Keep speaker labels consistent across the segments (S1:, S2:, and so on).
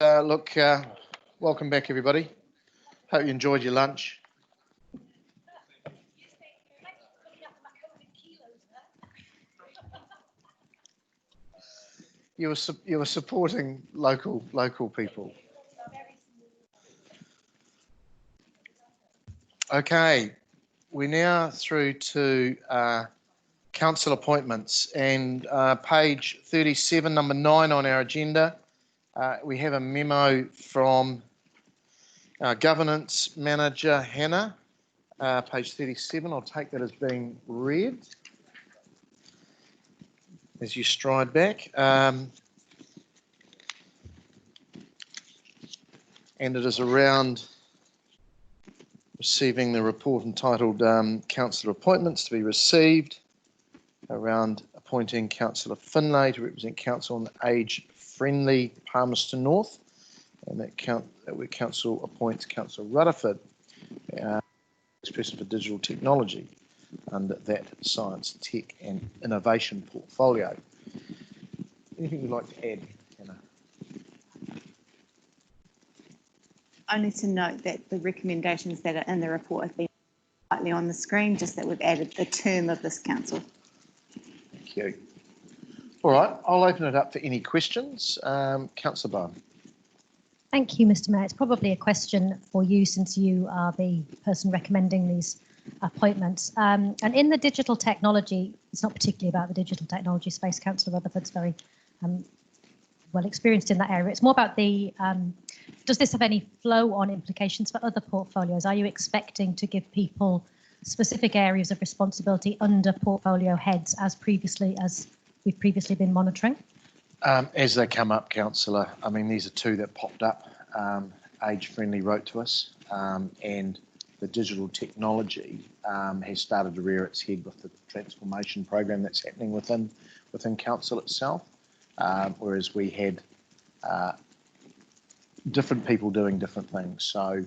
S1: Welcome back, everybody. Hope you enjoyed your lunch. You were supporting local people. Okay, we're now through to council appointments, and page 37, number 9 on our agenda. We have a memo from our governance manager, Hannah, page 37. I'll take that as being read as you stride back. And it is around receiving the report entitled Councillor Appointments to be received, around appointing Councillor Finlay to represent Council on Age-Friendly Palmerston North, and that Council appoints Councillor Rutherford, person for digital technology, under that science, tech and innovation portfolio. Anything you'd like to add, Hannah?
S2: Only to note that the recommendations that are in the report have been slightly on the screen, just that we've added the term of this council.
S1: Thank you. All right, I'll open it up for any questions. Councillor Bowen.
S3: Thank you, Mr. Mayor. It's probably a question for you, since you are the person recommending these appointments. And in the digital technology, it's not particularly about the digital technology space. Councillor Rutherford's very well experienced in that area. It's more about the, does this have any flow-on implications for other portfolios? Are you expecting to give people specific areas of responsibility under portfolio heads as we've previously been monitoring?
S1: As they come up, Councillor, I mean, these are two that popped up. Age-Friendly wrote to us, and the digital technology has started to rear its head with the transformation program that's happening within council itself, whereas we had different people doing different things. So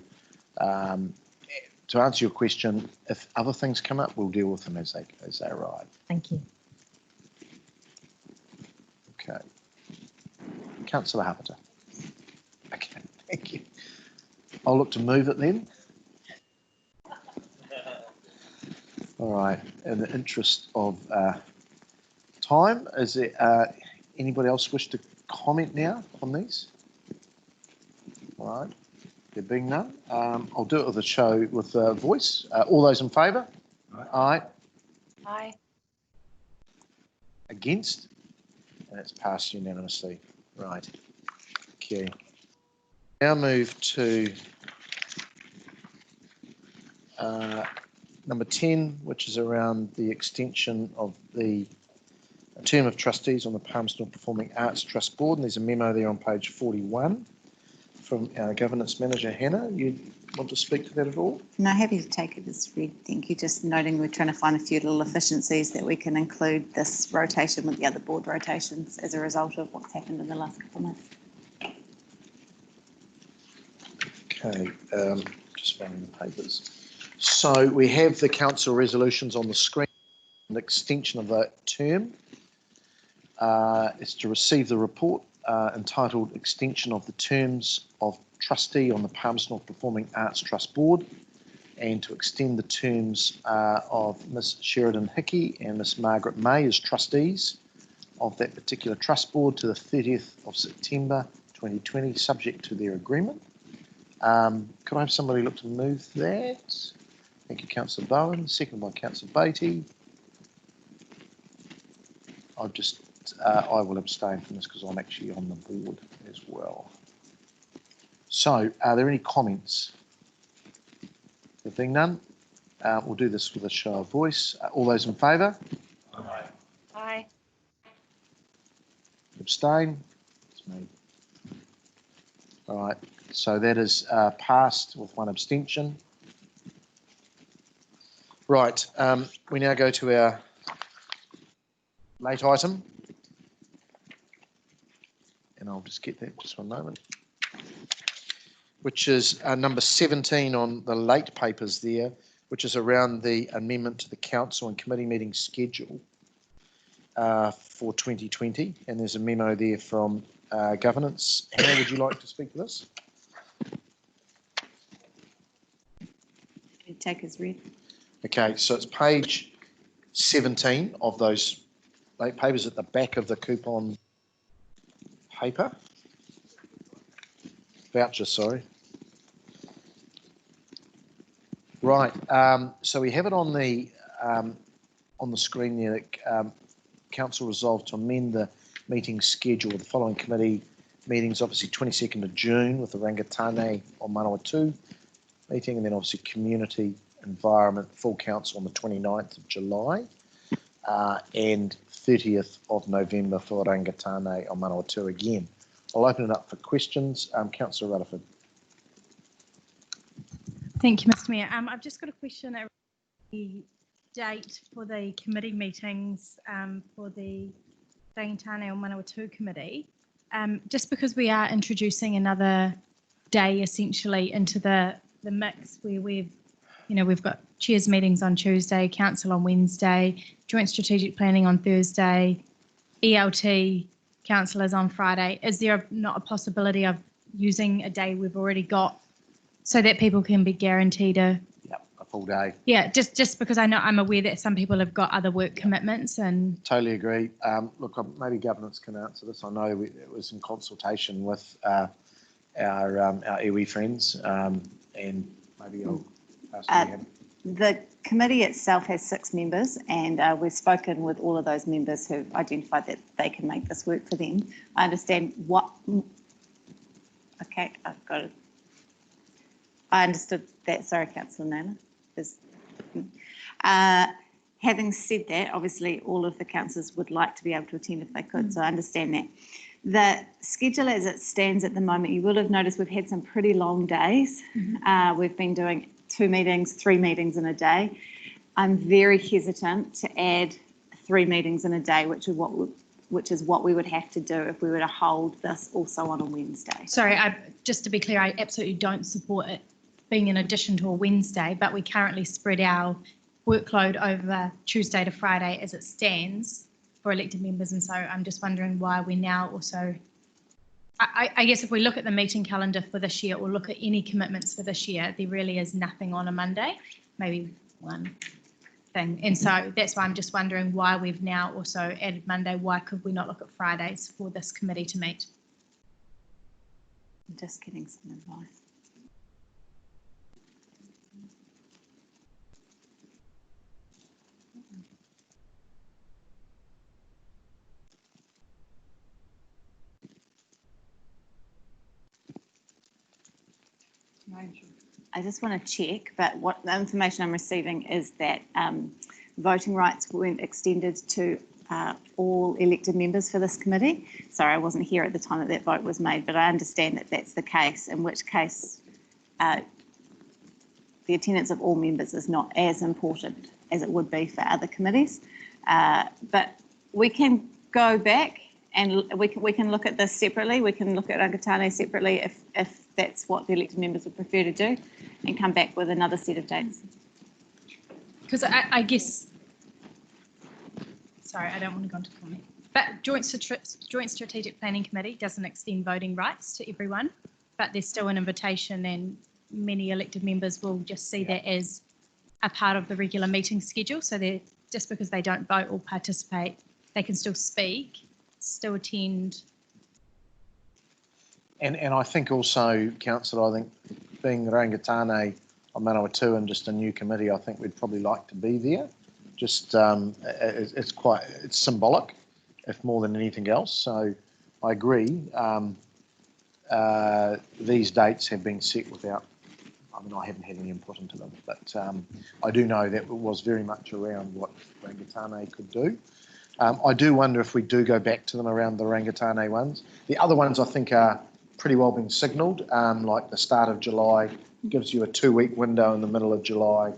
S1: to answer your question, if other things come up, we'll deal with them as they arrive.
S3: Thank you.
S1: Okay. Councillor Harpiter. Okay, thank you. I'll look to move it then. All right, in the interest of time, is there anybody else wish to comment now on these? All right, there being none, I'll do it with a show with a voice. All those in favour? Aye.
S3: Aye.
S1: Against? And it's passed unanimously. Right. Okay. Now move to number 10, which is around the extension of the term of trustees on the Palmerston Performing Arts Trust Board. And there's a memo there on page 41 from our governance manager, Hannah. You want to speak to that at all?
S2: No, happy to take it as read. Thank you. Just noting we're trying to find a few little efficiencies that we can include this rotation with the other board rotations as a result of what's happened in the last couple of months.
S1: Okay, just finding the papers. So we have the council resolutions on the screen. An extension of the term is to receive the report entitled Extension of the Terms of Trustee on the Palmerston Performing Arts Trust Board, and to extend the terms of Ms Sheridan Hickey and Ms Margaret May as trustees of that particular trust board to the 30th of September 2020, subject to their agreement. Could I have somebody look to move that? Thank you, Councillor Bowen. Second by Councillor Beattie. I will abstain from this because I'm actually on the board as well. So, are there any comments? There being none, we'll do this with a show of voice. All those in favour?
S3: Aye. Aye.
S1: Abstain? It's me. All right, so that is passed with one abstention. Right, we now go to our late item. And I'll just get that just one moment. Which is number 17 on the late papers there, which is around the amendment to the council and committee meeting schedule. for 2020, and there's a memo there from governance. Hannah, would you like to speak to this?
S2: Take as read.
S1: Okay, so it's page 17 of those papers at the back of the coupon paper. Voucher, sorry. Right, so we have it on the screen there that Council resolved to amend the meeting schedule of the following committee meetings, obviously 22nd of June with the Rangitāne on Manawatu meeting, and then obviously Community Environment Full Council on the 29th of July and 30th of November for Rangitāne on Manawatu again. I'll open it up for questions. Councillor Rutherford.
S4: Thank you, Mr. Mayor. I've just got a question around the date for the committee meetings for the Rangitāne or Manawatu committee. Just because we are introducing another day essentially into the mix where we've got chairs meetings on Tuesday, council on Wednesday, joint strategic planning on Thursday, ELT councillors on Friday. Is there not a possibility of using a day we've already got so that people can be guaranteed a
S1: Full day?
S4: Yeah, just because I'm aware that some people have got other work commitments and.
S1: Totally agree. Look, maybe governance can answer this. I know it was in consultation with our iwi friends, and maybe I'll ask you.
S2: The committee itself has 6 members, and we've spoken with all of those members who've identified that they can make this work for them. I understand what. Okay, I've got it. I understood that. Sorry, Councillor Naylor. Having said that, obviously all of the councillors would like to be able to attend if they could, so I understand that. The schedule as it stands at the moment, you will have noticed we've had some pretty long days. We've been doing 2 meetings, 3 meetings in a day. I'm very hesitant to add 3 meetings in a day, which is what we would have to do if we were to hold this also on a Wednesday.
S4: Sorry, just to be clear, I absolutely don't support it being in addition to a Wednesday, but we currently spread our workload over Tuesday to Friday as it stands for elected members, and so I'm just wondering why we now also, I guess if we look at the meeting calendar for this year or look at any commitments for this year, there really is nothing on a Monday, maybe one thing, and so that's why I'm just wondering why we've now also added Monday. Why could we not look at Fridays for this committee to meet?
S2: I'm just getting some advice. I just want to check, but what the information I'm receiving is that voting rights weren't extended to all elected members for this committee. Sorry, I wasn't here at the time that vote was made, but I understand that that's the case, in which case the attendance of all members is not as important as it would be for other committees. But we can go back and we can look at this separately. We can look at Rangitāne separately if that's what the elected members would prefer to do, and come back with another set of dates.
S4: Because I guess, sorry, I don't want to go into comment, but joint strategic planning committee doesn't extend voting rights to everyone, but there's still an invitation, and many elected members will just see that as a part of the regular meeting schedule. So that just because they don't vote or participate, they can still speak, still attend.
S1: And I think also, Councillor, I think being Rangitāne on Manawatu and just a new committee, I think we'd probably like to be there. Just it's symbolic, if more than anything else. So I agree. These dates have been set without, I mean, I haven't had any input into them, but I do know that it was very much around what Rangitāne could do. I do wonder if we do go back to them around the Rangitāne ones. The other ones I think are pretty well been signalled, like the start of July gives you a 2-week window in the middle of July,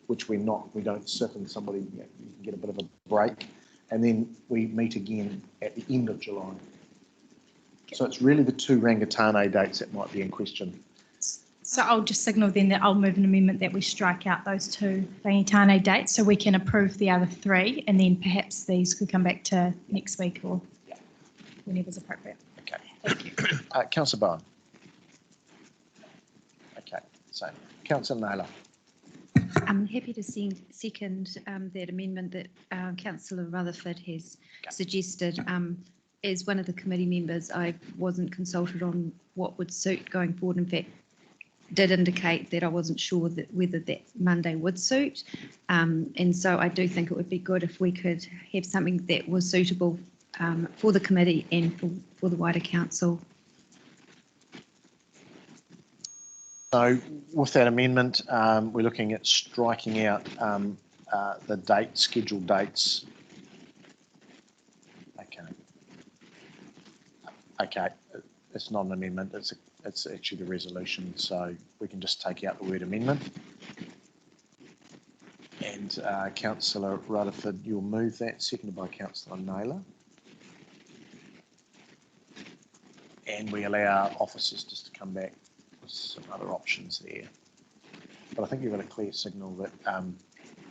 S1: which we don't sit and somebody, you can get a bit of a break, and then we meet again at the end of July. So it's really the 2 Rangitāne dates that might be in question.
S4: So I'll just signal then that I'll move an amendment that we strike out those 2 Rangitane dates so we can approve the other 3, and then perhaps these could come back to next week or whenever's appropriate.
S1: Okay.
S4: Thank you.
S1: Councillor Bowen. Okay, so Councillor Naylor.
S5: I'm happy to second that amendment that Councillor Rutherford has suggested. As one of the committee members, I wasn't consulted on what would suit going forward. In fact, did indicate that I wasn't sure that whether that Monday would suit. And so I do think it would be good if we could have something that was suitable for the committee and for the wider council.
S1: So with that amendment, we're looking at striking out the scheduled dates. Okay, it's not an amendment, it's actually the resolution, so we can just take out the word amendment. And Councillor Rutherford, you'll move that, seconded by Councillor Naylor. And we allow officers just to come back with some other options there. But I think you've got a clear signal that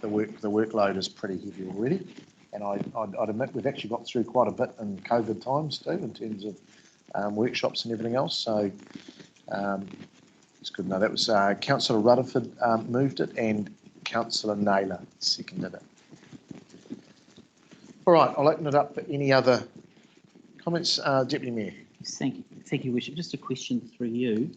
S1: the workload is pretty heavy already. And I'd admit we've actually got through quite a bit in COVID times too, in terms of workshops and everything else. So it's good. No, that was Councillor Rutherford moved it and Councillor Naylor seconded it. All right, I'll open it up for any other comments. Deputy Mayor.
S6: Thank you, Worship. Just a question through you.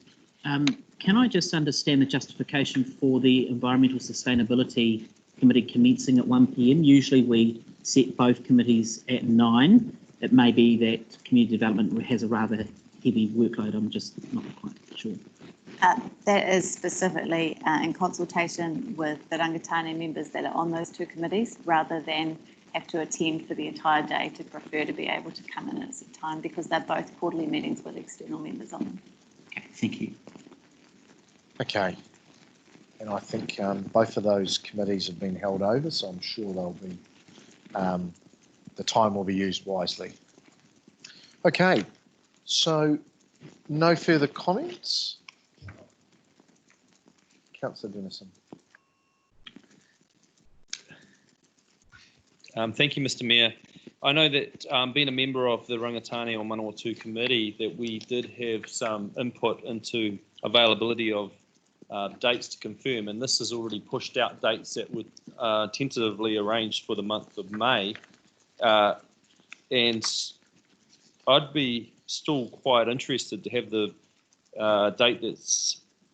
S6: Can I just understand the justification for the Environmental Sustainability Committee commencing at 1 p.m? Usually we set both committees at 9. It may be that Community Development has a rather heavy workload. I'm just not quite sure.
S2: That is specifically in consultation with the Rangitane members that are on those 2 committees, rather than have to attend for the entire day, to prefer to be able to come in at some time, because they're both quarterly meetings with external members on them.
S6: Okay, thank you.
S1: Okay. And I think both of those committees have been held over, so I'm sure they'll be, the time will be used wisely. Okay, so no further comments. Councillor Dennison.
S7: Thank you, Mr. Mayor. I know that being a member of the Rangitane o Manawatu committee, that we did have some input into availability of dates to confirm, and this has already pushed out dates that were tentatively arranged for the month of May. And I'd be still quite interested to have the date that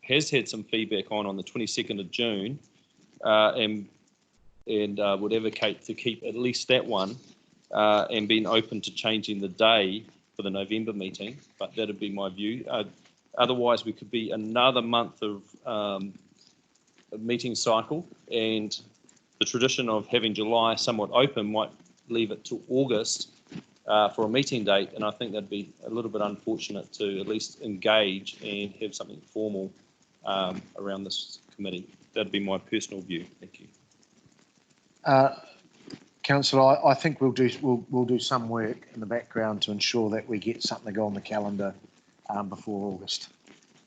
S7: has had some feedback on the 22nd of June, and would advocate to keep at least that one, and being open to changing the day for the November meeting, but that'd be my view. Otherwise, we could be another month of a meeting cycle, and the tradition of having July somewhat open might leave it to August for a meeting date, and I think that'd be a little bit unfortunate to at least engage and have something formal around this committee. That'd be my personal view. Thank you.
S1: Councillor, I think we'll do some work in the background to ensure that we get something on the calendar before August.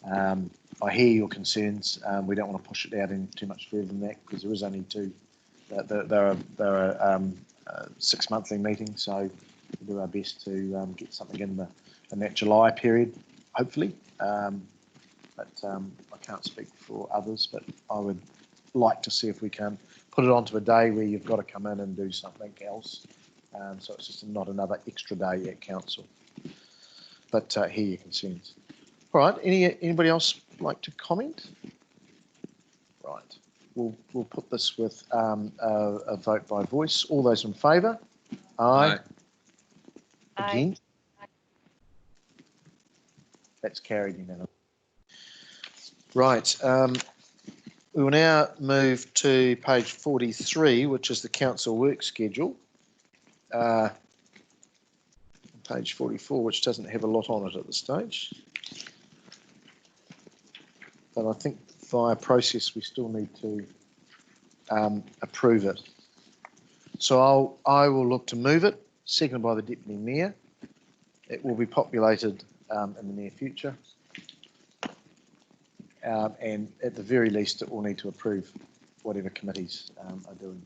S1: I hear your concerns. We don't want to push it out in too much further than that, because there is only 2. There are 6 monthly meetings, so we'll do our best to get something in that July period, hopefully. But I can't speak for others, but I would like to see if we can put it onto a day where you've got to come in and do something else. So it's just not another extra day at council. But hear your concerns. All right, anybody else like to comment? Right, we'll put this with a vote by voice. All those in favour? Aye. Against? That's carried unanimously. Right, we will now move to page 43, which is the council work schedule. Page 44, which doesn't have a lot on it at this stage. But I think via process we still need to approve it. So I will look to move it, seconded by the Deputy Mayor. It will be populated in the near future. And at the very least, it will need to approve whatever committees are doing.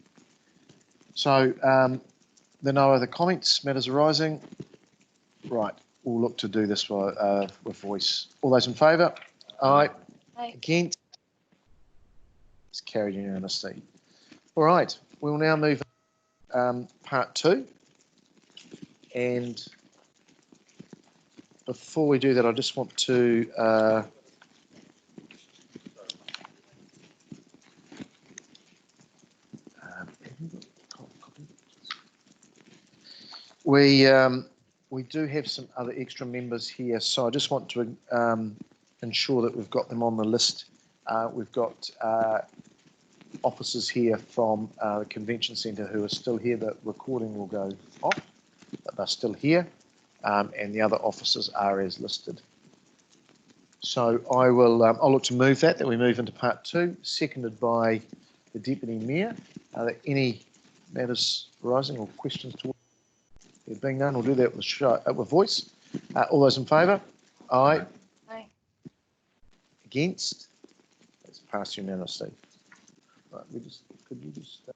S1: So there are no other comments, matters arising. Right, we'll look to do this with voice. All those in favour? Aye.
S3: Aye.
S1: Against? It's carried unanimously. All right, we'll now move part 2. And before we do that, I just want to we do have some other extra members here, so I just want to ensure that we've got them on the list. We've got officers here from the convention centre who are still here. The recording will go off, but they're still here, and the other officers are as listed. So I will. I'll look to move that we move into part 2, seconded by the Deputy Mayor. Are there any matters arising or questions towards? There being none, we'll do that with voice. All those in favour? Aye.
S3: Aye.
S1: Against? It's passed unanimously. Right, could you just